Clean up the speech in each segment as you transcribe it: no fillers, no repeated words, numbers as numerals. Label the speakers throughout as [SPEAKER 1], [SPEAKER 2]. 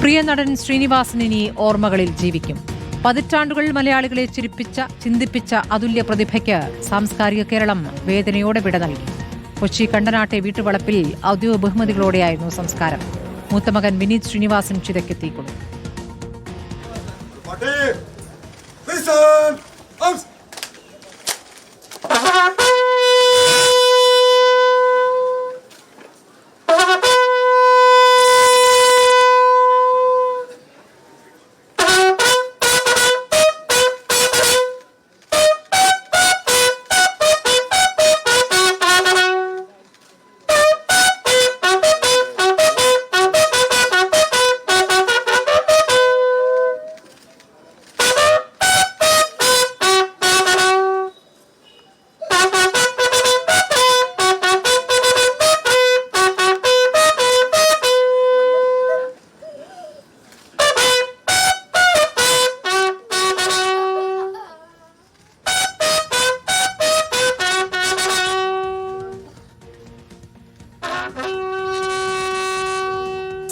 [SPEAKER 1] പ്രിയ നടൻ ശ്രീനിവാസൻ ഇനി ഓർമ്മകളിൽ ജീവിക്കും. പതിറ്റാണ്ടുകൾ മലയാളികളെ ചിന്തിപ്പിച്ച അതുല്യ പ്രതിഭയ്ക്ക് സാംസ്കാരിക കേരളം വേദനയോടെ വിട നൽകി. കൊച്ചി കണ്ടനാട്ടെ വീട്ടുവളപ്പിൽ ഔദ്യോഗിക ബഹുമതികളോടെയായിരുന്നു സംസ്കാരം. മൂത്തമകൻ വിനീത് ശ്രീനിവാസൻ ചിതയ്ക്കെത്തിക്കൊണ്ടു.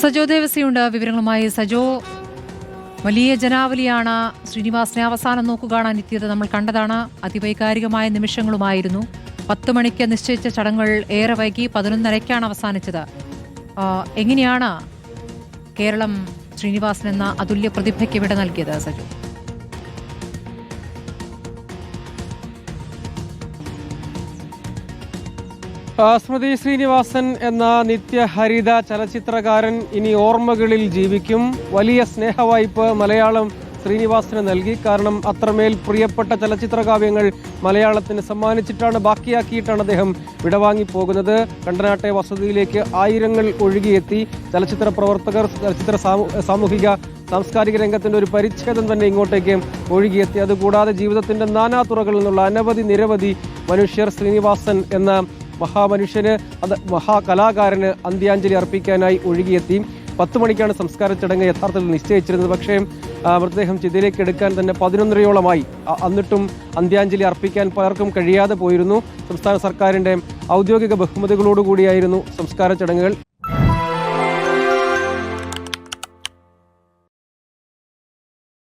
[SPEAKER 1] സജോ ദേവസിയുണ്ട് വിവരങ്ങളുമായി. സജോ, വലിയ ജനാവലിയാണ് ശ്രീനിവാസനെ അവസാനം നോക്കുകാണാൻ എത്തിയത്. നമ്മൾ കണ്ടതാണ്. അതിവൈകാരികമായ നിമിഷങ്ങളുമായിരുന്നു. 10 മണിക്ക് നിശ്ചയിച്ച ചടങ്ങുകൾ ഏറെ വൈകി 11:30 അവസാനിച്ചത്. എങ്ങനെയാണ് കേരളം ശ്രീനിവാസൻ എന്ന അതുല്യ പ്രതിഭയ്ക്ക് വിട നൽകിയത് സജോ?
[SPEAKER 2] സ്മൃതി ശ്രീനിവാസൻ എന്ന നിത്യഹരിത ചലച്ചിത്രകാരൻ ഇനി ഓർമ്മകളിൽ ജീവിക്കും. വലിയ സ്നേഹവായ്പ് മലയാളം ശ്രീനിവാസന് നൽകി. കാരണം അത്രമേൽ പ്രിയപ്പെട്ട ചലച്ചിത്രകാവ്യങ്ങൾ മലയാളത്തിന് സമ്മാനിച്ചിട്ടാണ്, ബാക്കിയാക്കിയിട്ടാണ് അദ്ദേഹം വിടവാങ്ങി പോകുന്നത്. കണ്ടനാട്ടെ വസതിയിലേക്ക് ആയിരങ്ങൾ ഒഴുകിയെത്തി. ചലച്ചിത്ര പ്രവർത്തകർ, ചലച്ചിത്ര സാംസ്കാരിക രംഗത്തിന്റെ ഒരു പരിച്ഛേദം തന്നെ ഇങ്ങോട്ടേക്ക് ഒഴുകിയെത്തി. അതുകൂടാതെ ജീവിതത്തിന്റെ നാനാ തുറകളിൽ നിന്നുള്ള നിരവധി മനുഷ്യർ ശ്രീനിവാസൻ എന്ന മഹാമനുഷ്യന്, മഹാകലാകാരന് അന്ത്യാഞ്ജലി അർപ്പിക്കാനായി ഒഴുകിയെത്തി. 10 മണിക്കാണ് സംസ്കാര ചടങ്ങ് യഥാർത്ഥത്തിൽ നിശ്ചയിച്ചിരുന്നത്. പക്ഷേ മൃതദേഹം ചിതയിലേക്ക് എടുക്കാൻ തന്നെ 11:30യോളമായി. എന്നിട്ടും അന്ത്യാഞ്ജലി അർപ്പിക്കാൻ പലർക്കും കഴിയാതെ പോയിരുന്നു. സംസ്ഥാന സർക്കാരിൻ്റെ ഔദ്യോഗിക ബഹുമതികളോടുകൂടിയായിരുന്നു സംസ്കാര ചടങ്ങുകൾ.